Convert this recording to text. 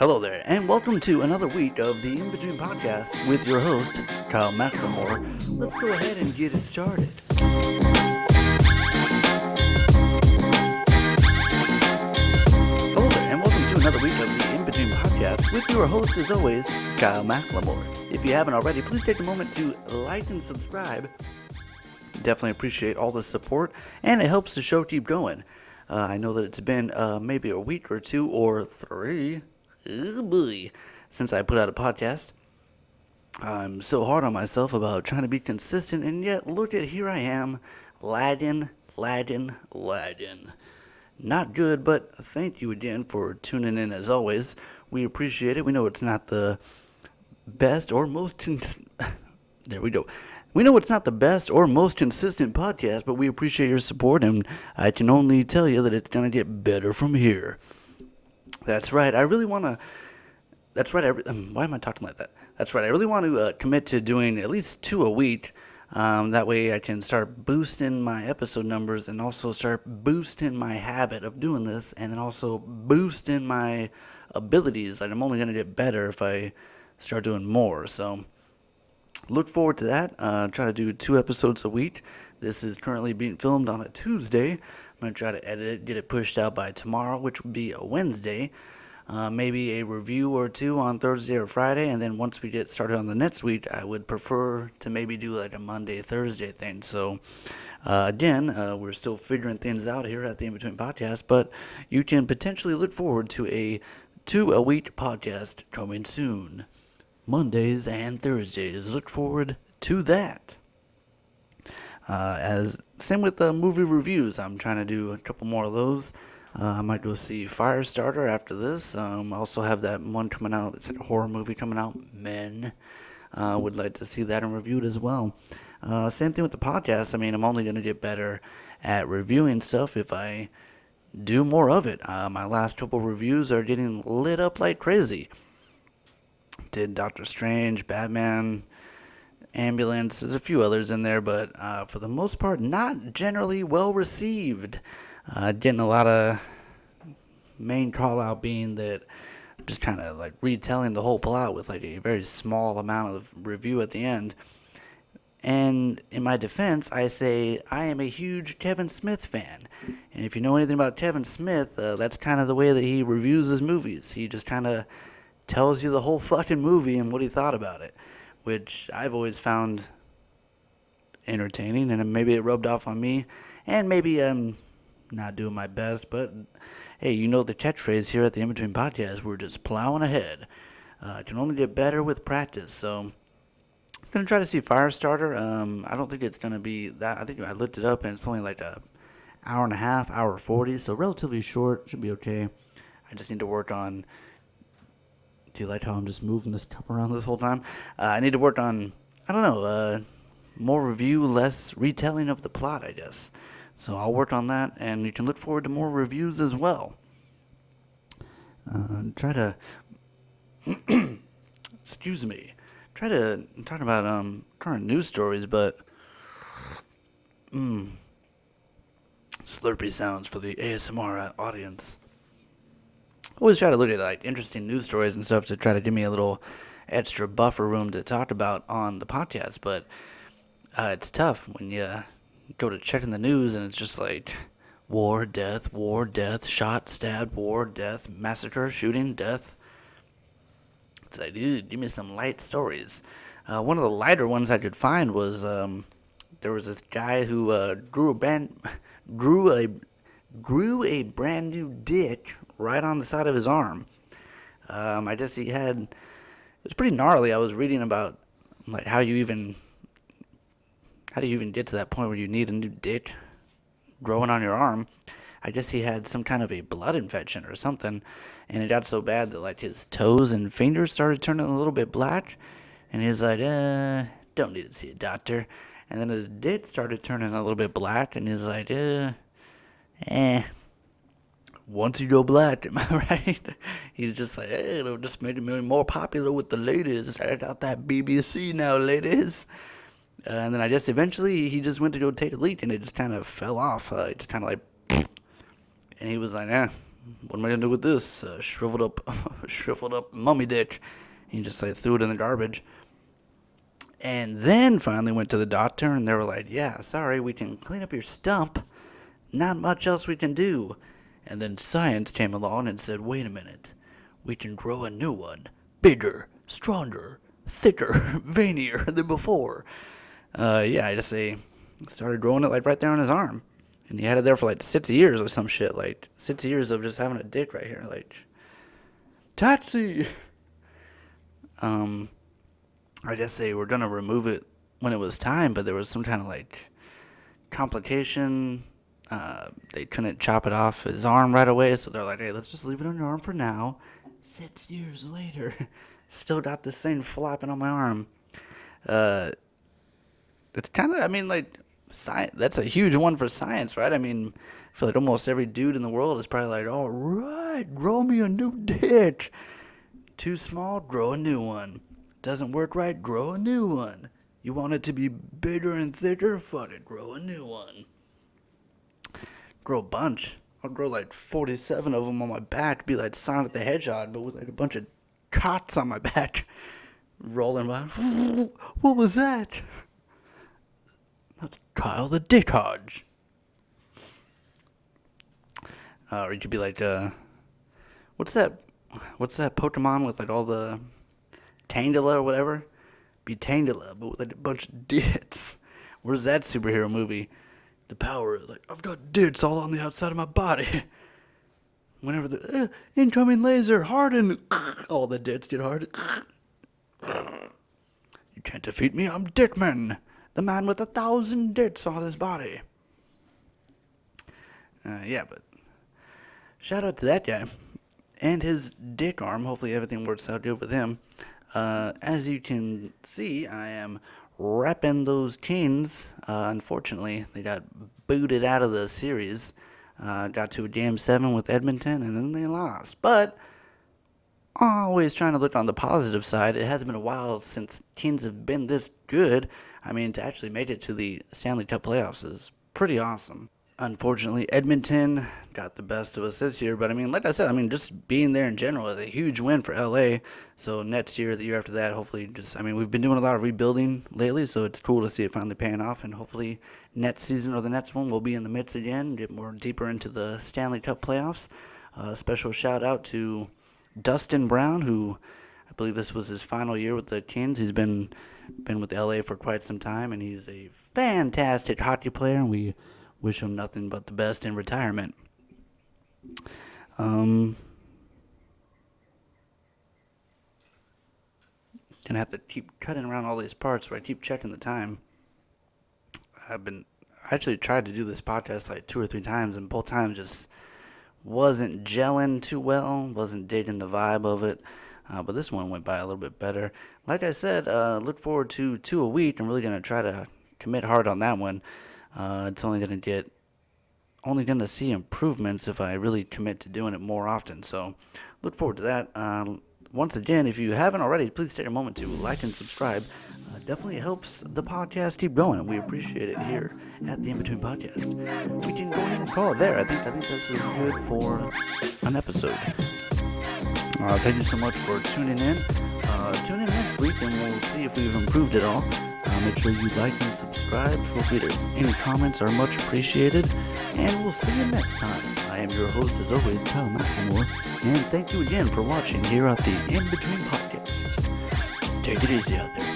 Hello there, and welcome to another week of the In Between Podcast with your host, Kyle Mclemore. Let's go ahead and get it started. Hello there, and welcome to another week of the In Between Podcast with your host, as always, Kyle Mclemore. If you haven't already, please take a moment to like and subscribe. Definitely appreciate all the support, and it helps the show keep going. I know that it's been maybe a week or two or three since I put out a podcast. I'm so hard on myself about trying to be consistent, and yet look at here I am, lagging. Not good, but thank you again for tuning in as always. We appreciate it. We know it's not the best or most there we go. We know it's not the best or most consistent podcast, but we appreciate your support, and I can only tell you that it's going to get better from here. That's right. I really want to... why am I talking like that? That's right. I really want to commit to doing at least 2 a week. That way I can start boosting my episode numbers and also start boosting my habit of doing this, and then also boosting my abilities. Like, I'm only going to get better if I start doing more. So look forward to that. Try to do 2 episodes a week. This is currently being filmed on a Tuesday. I'm going to try to edit it, get it pushed out by tomorrow, which would be a Wednesday. Maybe a review or 2 on Thursday or Friday, and then once we get started on the next week, I would prefer to maybe do like a Monday, Thursday thing. So, again, we're still figuring things out here at the In Between Podcast, but you can potentially look forward to a 2 a week podcast coming soon. Mondays and Thursdays. Look forward to that. Same with movie reviews. I'm trying to do a couple more of those. I might go see Firestarter after this. I also have that one coming out. It's like a horror movie coming out, Men. Would like to see that and review it as well. Same thing with the podcast. I mean, I'm only going to get better at reviewing stuff if I do more of it. My last couple reviews are getting lit up like crazy. Did Doctor Strange, Batman, Ambulance. There's a few others in there, but for the most part, not generally well received. Getting a lot of main call out being that just kind of like retelling the whole plot with like a very small amount of review at the end. And in my defense, I say I am a huge Kevin Smith fan. And if you know anything about Kevin Smith, that's kind of the way that he reviews his movies. He just kind of tells you the whole fucking movie and what he thought about it, which I've always found entertaining, and maybe it rubbed off on me, and maybe I'm not doing my best, but hey, you know the catchphrase here at the In Between Podcast, we're just plowing ahead. Can only get better with practice, so I'm going to try to see Firestarter. I don't think it's going to be that. I think I looked it up, and it's only like an hour and a half, hour 40, so relatively short, should be okay. I just need to work on... Do you like how I'm just moving this cup around this whole time? I need to work on, more review, less retelling of the plot, I guess. So I'll work on that, and you can look forward to more reviews as well. Try to, excuse me, try to talk about current news stories, but slurpy sounds for the ASMR audience. Always try to look at like interesting news stories and stuff to try to give me a little extra buffer room to talk about on the podcast, but it's tough when you go to checking the news and it's just like war, death, shot, stabbed, war, death, massacre, shooting, death. It's like, dude, give me some light stories. One of the lighter ones I could find was there was this guy who grew a brand new dick right on the side of his arm. I guess he had... It was pretty gnarly. I was reading about like how do you even get to that point where you need a new dick growing on your arm. I guess he had some kind of a blood infection or something, and it got so bad that like his toes and fingers started turning a little bit black, and he's like, don't need to see a doctor. And then his dick started turning a little bit black, and he's like, once you go black, am I right? He's just like, hey, it'll just make me more popular with the ladies. I got that BBC now, ladies. And then I guess eventually he just went to go take a leak, and it just kind of fell off. Just kind of like, and he was like, what am I gonna do with this shriveled up mummy dick? He just like threw it in the garbage. And then finally went to the doctor, and they were like, yeah, sorry, we can clean up your stump. Not much else we can do. And then science came along and said, wait a minute. We can grow a new one. Bigger, stronger, thicker, veinier than before. I just started growing it like right there on his arm. And he had it there for like 6 years or some shit. Like 6 years of just having a dick right here. Like, Tatsy! I guess they were gonna remove it when it was time, but there was some kind of like complication. They couldn't chop it off his arm right away, so they're like, hey, let's just leave it on your arm for now. 6 years later, still got this thing flapping on my arm. It's kind of, science. That's a huge one for science, right? I mean, I feel like almost every dude in the world is probably like, all right, grow me a new dick. Too small, grow a new one. Doesn't work right, grow a new one. You want it to be bigger and thicker? Fuck it, grow a new one. Grow a bunch. I'll grow like 47 of them on my back, be like Sonic the Hedgehog, but with like a bunch of cots on my back. Rolling by. What was that? That's Kyle the Dick Hodge. Or you could be like, what's that Pokemon with like all the Tangela or whatever? Be Tangela, but with like a bunch of dits. Where's that superhero movie? The power is like, I've got dits all on the outside of my body. Whenever the incoming laser hardened, all the dits get hardened. You can't defeat me, I'm Dickman, the man with 1,000 dits on his body. But shout out to that guy and his dick arm. Hopefully everything works out good with him. As you can see, I am repping those Kings. Unfortunately, they got booted out of the series. Got to a Game 7 with Edmonton, and then they lost. But always trying to look on the positive side. It hasn't been a while since Kings have been this good. I mean, to actually make it to the Stanley Cup playoffs is pretty awesome. Unfortunately, Edmonton got the best of us this year, but like I said, just being there in general is a huge win for LA. So next year, the year after that, hopefully we've been doing a lot of rebuilding lately, so it's cool to see it finally paying off, and hopefully next season or the next one we'll be in the midst again, get more deeper into the Stanley Cup playoffs. Special shout out to Dustin Brown, who I believe this was his final year with the Kings. He's been with LA for quite some time, and he's a fantastic hockey player, and we wish him nothing but the best in retirement. Gonna have to keep cutting around all these parts where I keep checking the time. I actually tried to do this podcast like 2 or 3 times, and both times just wasn't gelling too well, wasn't digging the vibe of it. But this one went by a little bit better. Like I said, look forward to 2 a week. I'm really gonna try to commit hard on that one. It's only gonna see improvements if I really commit to doing it more often. So look forward to that. Once again, if you haven't already, please take a moment to like and subscribe. Definitely helps the podcast keep going, and we appreciate it here at the In Between Podcast. We can go ahead and call it there. I think this is good for an episode. Thank you so much for tuning in. Tune in next week, and we'll see if we've improved at all. Make sure you like and subscribe. Feel free to, any comments are much appreciated. And we'll see you next time. I am your host, as always, Kyle Mclemore. And thank you again for watching here at the In Between Podcast. Take it easy out there.